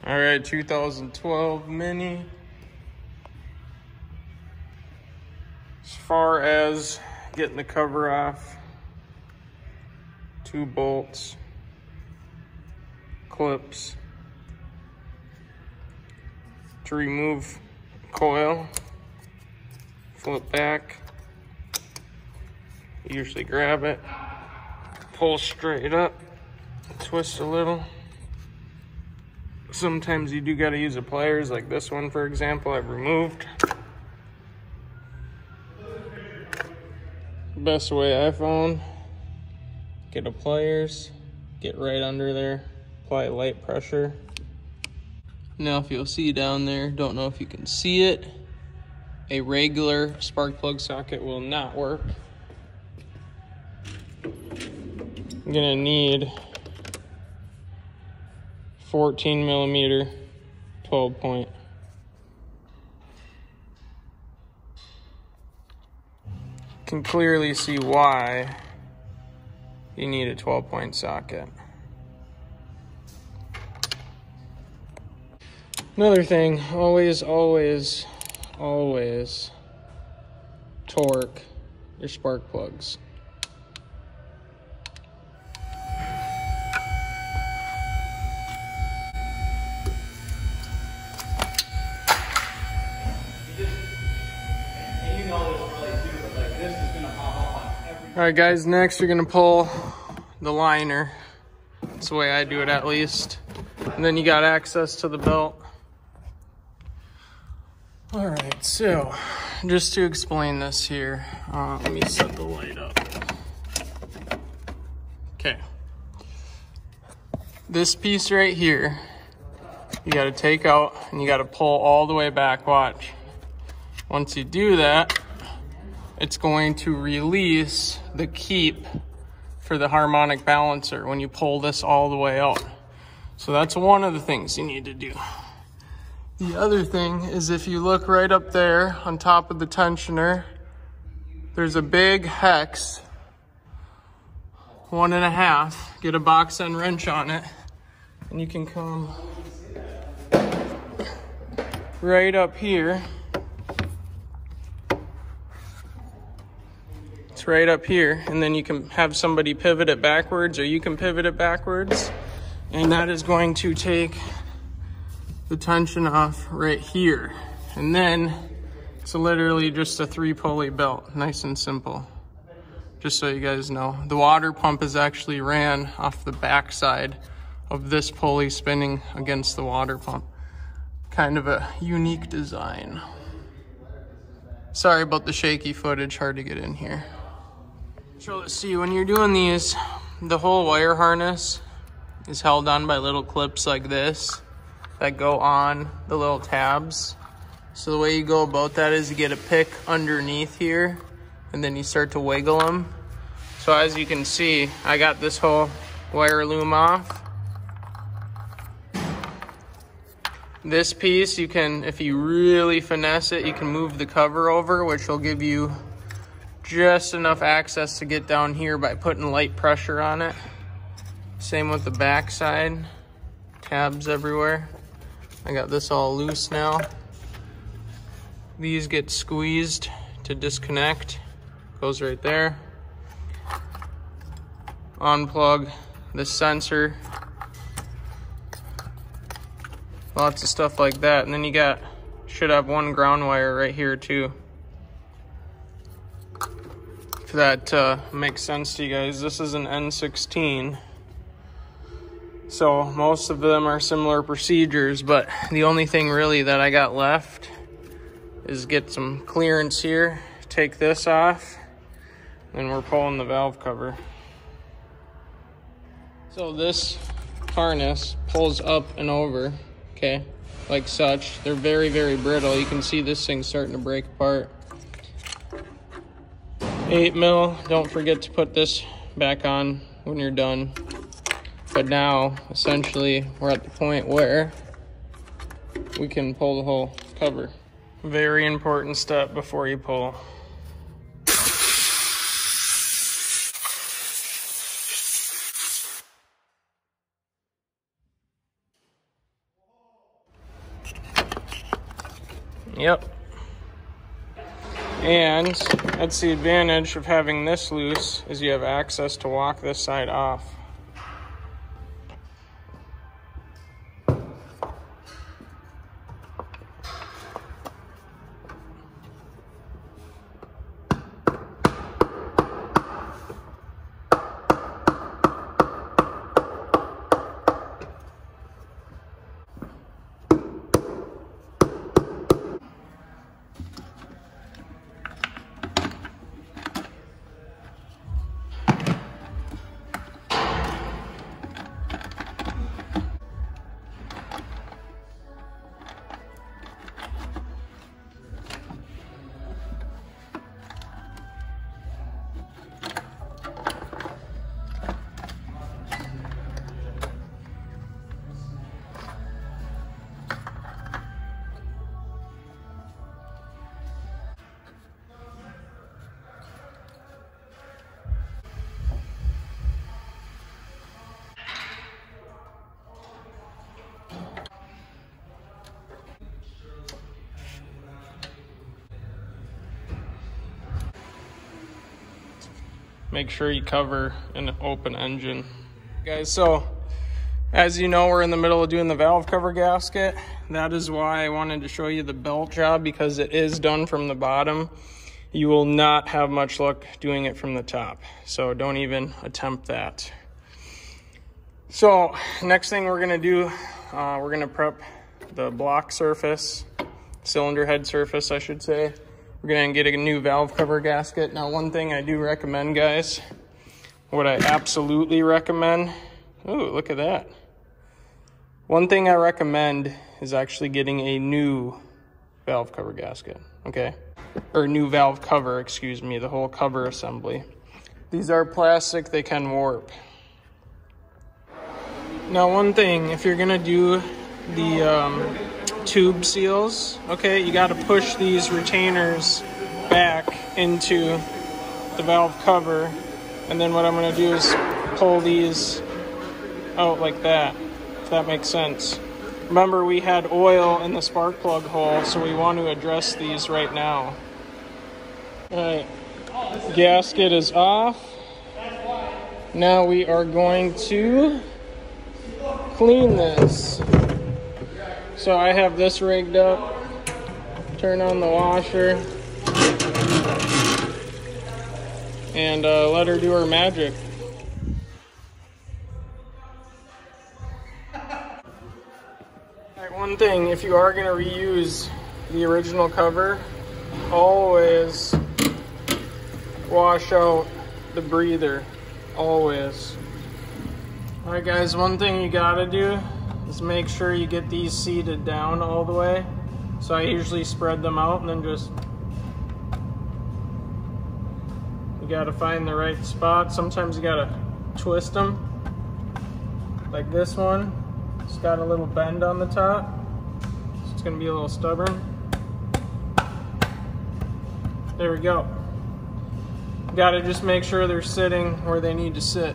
All right, 2012 Mini. As far as getting the cover off, 2 bolts, clips to remove coil, flip back, usually grab it, pull straight up, twist a little. Sometimes you do gotta use the pliers, like this one for example, I've removed. Best way I found, get a pliers, get right under there, apply light pressure. Now if you'll see down there, don't know if you can see it, a regular spark plug socket will not work. I'm gonna need 14 millimeter 12 point. Can clearly see why you need a 12 point socket. Another thing, always torque your spark plugs. All right guys, next you're gonna pull the liner. That's the way I do it at least. And then you got access to the belt. All right, so just to explain this here, let me set the light up. Okay. This piece right here, you gotta take out and you gotta pull all the way back, watch. Once you do that, it's going to release the keep for the harmonic balancer when you pull this all the way out. So that's one of the things you need to do. The other thing is if you look right up there on top of the tensioner, there's a big hex, 1.5, get a box end wrench on it, and you can come right up here. It's right up here, and then you can have somebody pivot it backwards, or you can pivot it backwards, and that is going to take the tension off right here. And then it's literally just a 3-pulley belt, nice and simple. Just so you guys know, the water pump is actually ran off the back side of this pulley spinning against the water pump. Kind of a unique design. Sorry about the shaky footage, hard to get in here. So let's see, when you're doing these, the whole wire harness is held on by little clips like this that go on the little tabs. So the way you go about that is you get a pick underneath here and then you start to wiggle them. So as you can see, I got this whole wire loom off. This piece, you can, if you really finesse it, you can move the cover over, which will give you just enough access to get down here by putting light pressure on it. Same with the back side, tabs everywhere. I got this all loose now. These get squeezed to disconnect, goes right there. Unplug the sensor. Lots of stuff like that. And then you should have one ground wire right here too. If that makes sense to you guys, this is an N16. So most of them are similar procedures, but the only thing really that I got left is get some clearance here, take this off, and we're pulling the valve cover. So this harness pulls up and over, okay, like such. They're very, very brittle. You can see this thing starting to break apart. 8 mil, don't forget to put this back on when you're done. But now, essentially, we're at the point where we can pull the whole cover. Very important step before you pull. Yep. And that's the advantage of having this loose, is you have access to walk this side off. Make sure you cover an open engine. Guys, so as you know, we're in the middle of doing the valve cover gasket. That is why I wanted to show you the belt job, because it is done from the bottom. You will not have much luck doing it from the top, so don't even attempt that. So next thing we're gonna do, we're gonna prep the block surface, cylinder head surface, I should say. We're gonna get a new valve cover gasket. Now, one thing I do recommend, guys, what I absolutely recommend, ooh, look at that. One thing I recommend is actually getting a new valve cover gasket, okay? Or new valve cover, excuse me, the whole cover assembly. These are plastic, they can warp. Now, one thing, if you're gonna do the tube seals, okay, you got to push these retainers back into the valve cover, and then what I'm going to do is pull these out like that, if that makes sense. Remember, we had oil in the spark plug hole, so we want to address these right now. Alright, gasket is off. Now we are going to clean this. So I have this rigged up, turn on the washer, and let her do her magic. Alright, one thing, if you are going to reuse the original cover, always wash out the breather, always. Alright guys, one thing you gotta do is make sure you get these seated down all the way. So I usually spread them out and then just, you gotta find the right spot. Sometimes you gotta twist them, like this one. It's got a little bend on the top, so it's gonna be a little stubborn. There we go. You gotta just make sure they're sitting where they need to sit.